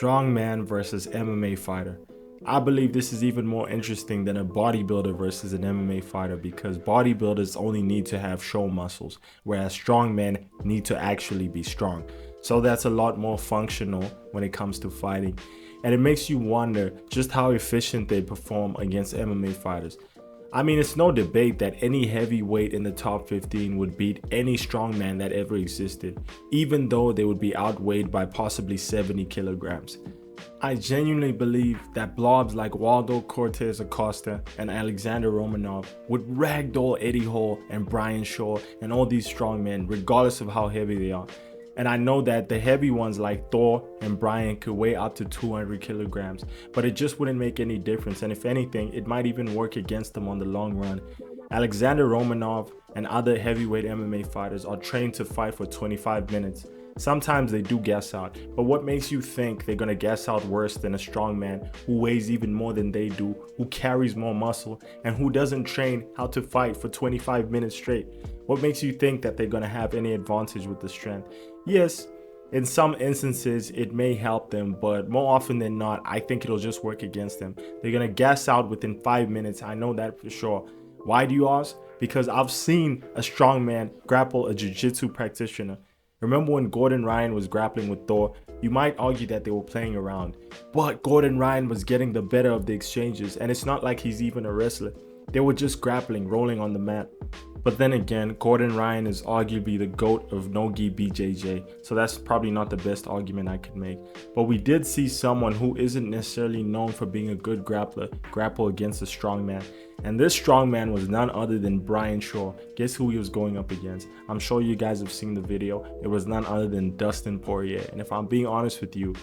Strongman versus MMA fighter. I believe this is even more interesting than a bodybuilder versus an MMA fighter because bodybuilders only need to have show muscles, whereas strongmen need to actually be strong. So that's a lot more functional when it comes to fighting. And it makes you wonder just how efficient they perform against MMA fighters. I mean, it's no debate that any heavyweight in the top 15 would beat any strongman that ever existed, even though they would be outweighed by possibly 70 kilograms. I genuinely believe that blobs like Waldo Cortez Acosta and Alexander Romanov would ragdoll Eddie Hall and Brian Shaw and all these strongmen regardless of how heavy they are. And I know that the heavy ones like Thor and Brian could weigh up to 200 kilograms, but it just wouldn't make any difference. And if anything, it might even work against them on the long run. Alexander Romanov and other heavyweight MMA fighters are trained to fight for 25 minutes. Sometimes they do gas out, but what makes you think they're gonna gas out worse than a strongman who weighs even more than they do, who carries more muscle, and who doesn't train how to fight for 25 minutes straight? What makes you think that they're gonna have any advantage with the strength? Yes, in some instances it may help them, but more often than not, I think it'll just work against them. They're gonna gas out within 5 minutes, I know that for sure. Why do you ask? Because I've seen a strongman grapple a jiu-jitsu practitioner. Remember when Gordon Ryan was grappling with Thor? You might argue that they were playing around, but Gordon Ryan was getting the better of the exchanges, and it's not like he's even a wrestler. They were just grappling, rolling on the mat. But then again, Gordon Ryan is arguably the GOAT of Nogi BJJ, so that's probably not the best argument I could make. But we did see someone who isn't necessarily known for being a good grappler grapple against a strongman. And this strongman was none other than Brian Shaw. Guess who he was going up against? I'm sure you guys have seen the video. It was none other than Dustin Poirier. And if I'm being honest with you,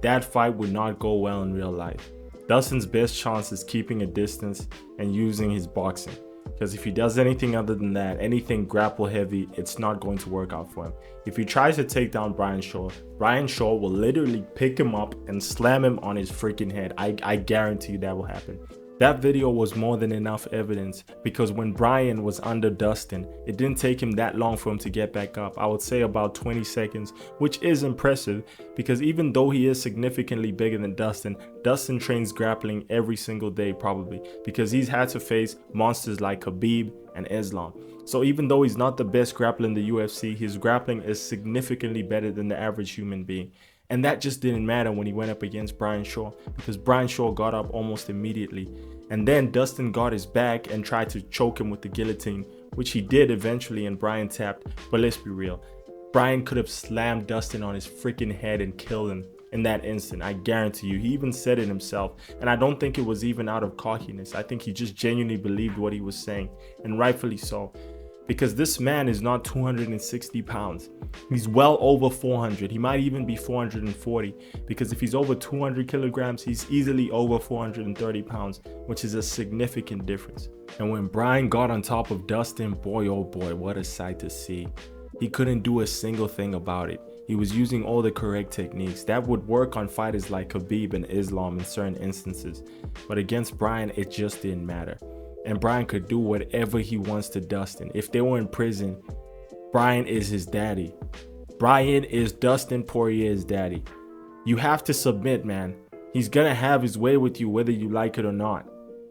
that fight would not go well in real life. Dustin's best chance is keeping a distance and using his boxing. Because if he does anything other than that, anything grapple heavy, it's not going to work out for him. If he tries to take down Brian Shaw will literally pick him up and slam him on his freaking head. I guarantee you that will happen. That video was more than enough evidence because when Brian was under Dustin, it didn't take him that long for him to get back up. I would say about 20 seconds, which is impressive because even though he is significantly bigger than Dustin, Dustin trains grappling every single day probably because he's had to face monsters like Khabib and Islam. So even though he's not the best grappler in the UFC, his grappling is significantly better than the average human being. And that just didn't matter when he went up against Brian Shaw because Brian Shaw got up almost immediately. And then Dustin got his back and tried to choke him with the guillotine, which he did eventually and Brian tapped. But let's be real, Brian could have slammed Dustin on his freaking head and killed him in that instant. I guarantee you, he even said it himself. And I don't think it was even out of cockiness. I think he just genuinely believed what he was saying, and rightfully so. Because this man is not 260 pounds. He's well over 400. He might even be 440 because if he's over 200 kilograms, he's easily over 430 pounds, which is a significant difference. And when Brian got on top of Dustin, boy, oh boy, what a sight to see. He couldn't do a single thing about it. He was using all the correct techniques that would work on fighters like Khabib and Islam in certain instances. But against Brian, it just didn't matter. And Brian could do whatever he wants to Dustin. If they were in prison, Brian is his daddy. Brian is Dustin Poirier's daddy. You have to submit, man. He's gonna have his way with you whether you like it or not.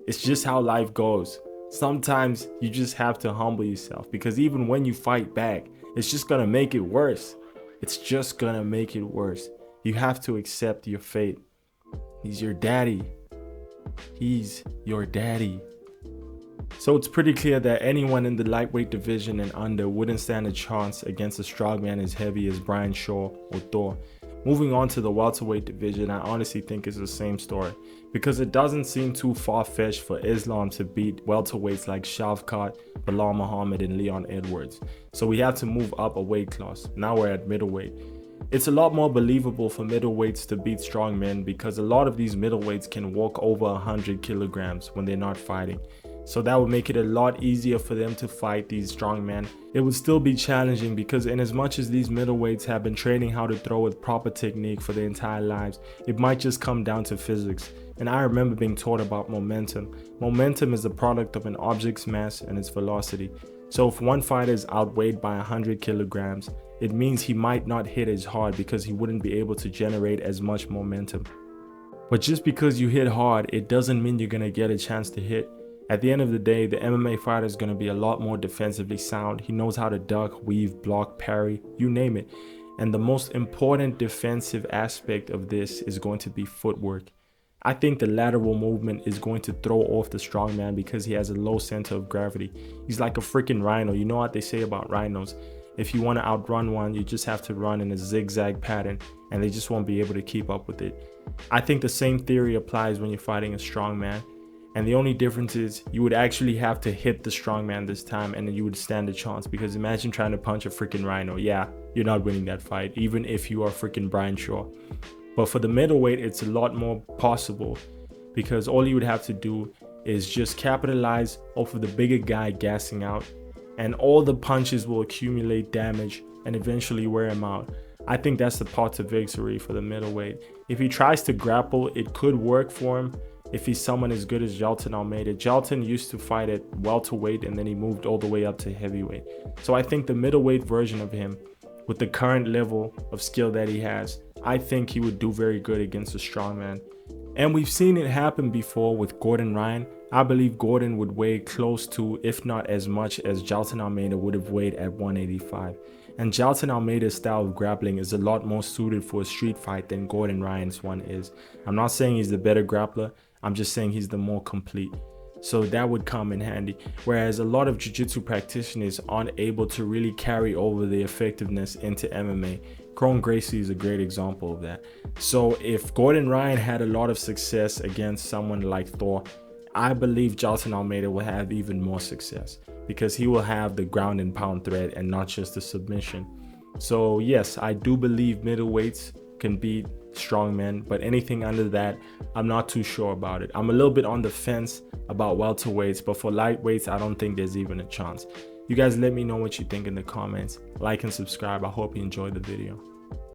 It's just how life goes. Sometimes you just have to humble yourself because even when you fight back, it's just gonna make it worse. It's just gonna make it worse. You have to accept your fate. He's your daddy. He's your daddy. So it's pretty clear that anyone in the lightweight division and under wouldn't stand a chance against a strongman as heavy as Brian Shaw or Thor. Moving on to the welterweight division, I honestly think it's the same story because it doesn't seem too far-fetched for Islam to beat welterweights like Shavkat, Bilal Muhammad, and Leon Edwards. So we have to move up a weight class. Now we're at middleweight. It's a lot more believable for middleweights to beat strongmen because a lot of these middleweights can walk over 100 kilograms when they're not fighting. So that would make it a lot easier for them to fight these strongmen. It would still be challenging because in as much as these middleweights have been training how to throw with proper technique for their entire lives, it might just come down to physics. And I remember being taught about momentum. Momentum is the product of an object's mass and its velocity. So if one fighter is outweighed by 100 kilograms, it means he might not hit as hard because he wouldn't be able to generate as much momentum. But just because you hit hard, it doesn't mean you're going to get a chance to hit. At the end of the day, the MMA fighter is going to be a lot more defensively sound. He knows how to duck, weave, block, parry, you name it. And the most important defensive aspect of this is going to be footwork. I think the lateral movement is going to throw off the strongman because he has a low center of gravity. He's like a freaking rhino. You know what they say about rhinos? If you want to outrun one, you just have to run in a zigzag pattern and they just won't be able to keep up with it. I think the same theory applies when you're fighting a strongman. And the only difference is you would actually have to hit the strongman this time and then you would stand a chance, because imagine trying to punch a freaking rhino. Yeah, you're not winning that fight, even if you are freaking Brian Shaw. But for the middleweight, it's a lot more possible because all you would have to do is just capitalize off of the bigger guy gassing out, and all the punches will accumulate damage and eventually wear him out. I think that's the path to victory for the middleweight. If he tries to grapple, it could work for him. If he's someone as good as Jailton Almeida. Jailton used to fight at welterweight and then he moved all the way up to heavyweight. So I think the middleweight version of him, with the current level of skill that he has, I think he would do very good against a strongman. And we've seen it happen before with Gordon Ryan. I believe Gordon would weigh close to, if not as much as Jailton Almeida would have weighed at 185. And Jailton Almeida's style of grappling is a lot more suited for a street fight than Gordon Ryan's one is. I'm not saying he's the better grappler, I'm just saying he's the more complete. So that would come in handy. Whereas a lot of jiu-jitsu practitioners aren't able to really carry over the effectiveness into MMA. Kron Gracie is a great example of that. So if Gordon Ryan had a lot of success against someone like Thor, I believe Jailton Almeida will have even more success because he will have the ground and pound threat and not just the submission. So yes, I do believe middleweights can beat strongmen, but anything under that, I'm not too sure about it. I'm a little bit on the fence about welterweights, but for lightweights, I don't think there's even a chance. You guys let me know what you think in the comments. Like and subscribe. I hope you enjoyed the video.